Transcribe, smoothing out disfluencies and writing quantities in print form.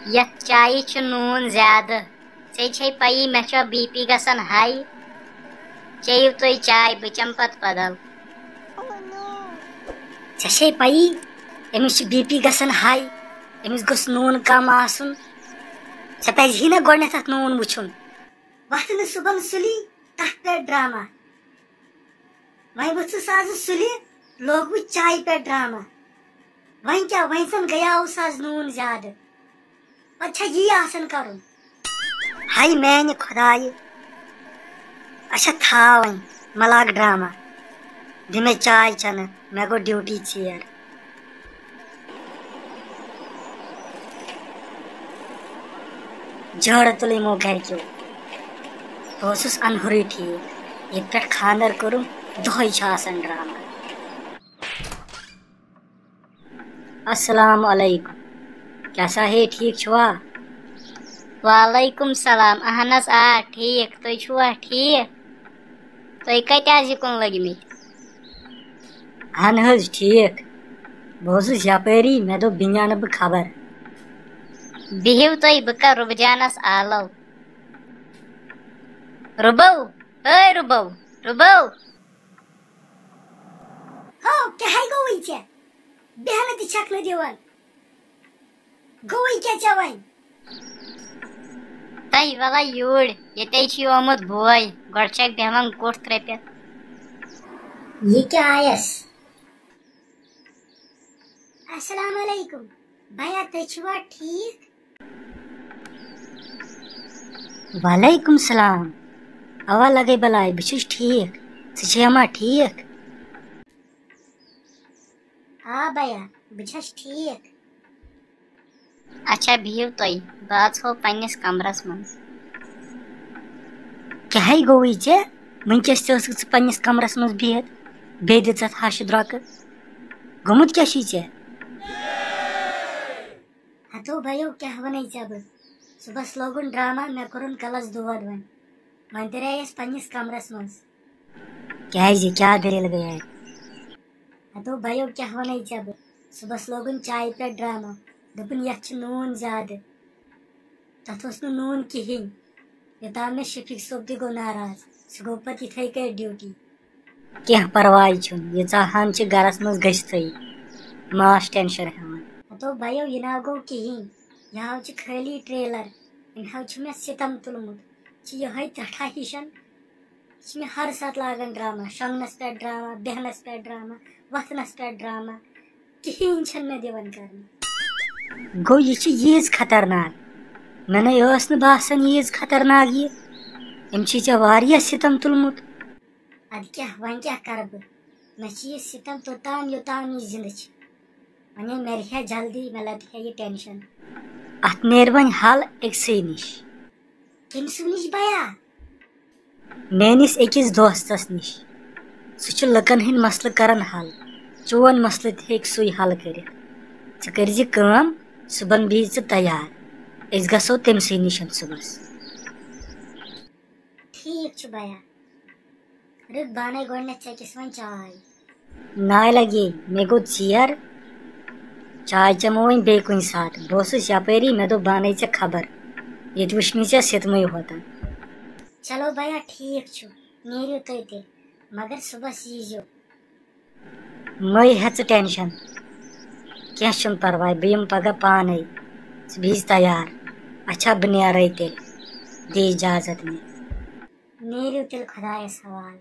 यथ चाय छु नून ज्यादा से छे पई मे छ बीपी गसन हाई चेयु तो चाय बचम पत बदल छे पई एमिस बीपी गसन हाई एमिस गस नून कम आसुन से पज ही ना गोडने तथ नून वुछुन वहन सुबह सुली तथ पे ड्रामा वही वुचुस आज सुली लोग चाय पे ड्रामा वही क्या वही सन गया उस आज नून ज्यादा अच्छा ये आसन करूं हाय मैंने खुदाई अच्छा था वही मलाक ड्रामा दिमे चाय चन मैं गो ड्यूटी चेयर जड़ तुले मो घर क्यों बसुस अनहुरी ठीक ये पे खानर करूं दोई आसन ड्रामा अस्सलाम वालेकुम कैसा है ठीक छुआ वालेकुम सलाम अहनस आ ठीक तो छुआ ठीक तो कत्या जिकुन लगमी अहन हज ठीक बसुस यपरी मे दो बिन्यान ब खबर बिहिव तो बका रुबजानस आलो रुबौ ए रुबौ रुबौ हो क्या है गोई के बेहन ती छकल देवन गोई के चवई तई वाला योड़ ये छी ओमत बोय गडचक बेहमन कोट त्रेपे ये क्या आयस अस्सलाम वालेकुम भैया तछवा ठीक वालेकुम सलाम आवा लगे बलाई बिछुस ठीक सचेमा ठीक हाँ भैया बिछुस ठीक अच्छा बिहिव तोई बात हो पन्निस कमरस मन क्या है गोई जे वंकस तस पन्निस कमरस मन बिहत बे दित हश द्रक गोमुत क्या शी जे हतो भयो क्या वनै जब सुबह लोगुन ड्रामा मे करुन कलस दुवद वन तरेस पन्निस कमरस मन क्या जी क्या दरिल गया हतो भयो क्या वनै जब सुबह लोगुन चाय पे ड्रामा दपन यथ नून ज्यादा तथ नून कहें योतान मे शफीक सोब तह गो नाराज सह गो पे इथे कर ड्यूटी क्या परवाह ये चाहान गरस मज गई मास टेंशन हेवन हतो भयो यह ना गो कहें यह खाली ट्रेलर इन मे सितम तुलमुत यह टठा हिशन मे हर सात लागन ड्रामा शंगनस पे ड्रामा बेहनस पे ड्रामा वथनस पे ड्रामा कहें मे दिवन कर गो यह यीज खतरनाक मे बासान यीज खतरनाक ये सितम तुलमुत अद क्या वन क्या कर मे सितम तोतान योतान यह जिंद वन मे जल्दी मे लत ये टेंशन अत नेर वन हल अक्सै निश कमस निश भया मेनिस अकिस दोस्तस निश सह लुकन हंद मसल करन हल चोन मसल हे सुई हल कर कर सुबह बिह तैयार अस गो तमस निश सुबह ठीक भया रुक बाने गोडने चकिस वन चाय ना लगे मे गो चेयर चाय चमो वन बे कुन सात बसुस यपरी मे दो बाने चे खबर ये वुचनी चे सितमे होता चलो भैया ठीक छु नेरियो ते मगर सुबह यीजो मई हेच टेंशन क्या छुन परवाह बह पगह पाने बीज तैयार अच्छा बह नेरे तेल दे इजाजत मे नेरियो तेल खुदायस हवाल।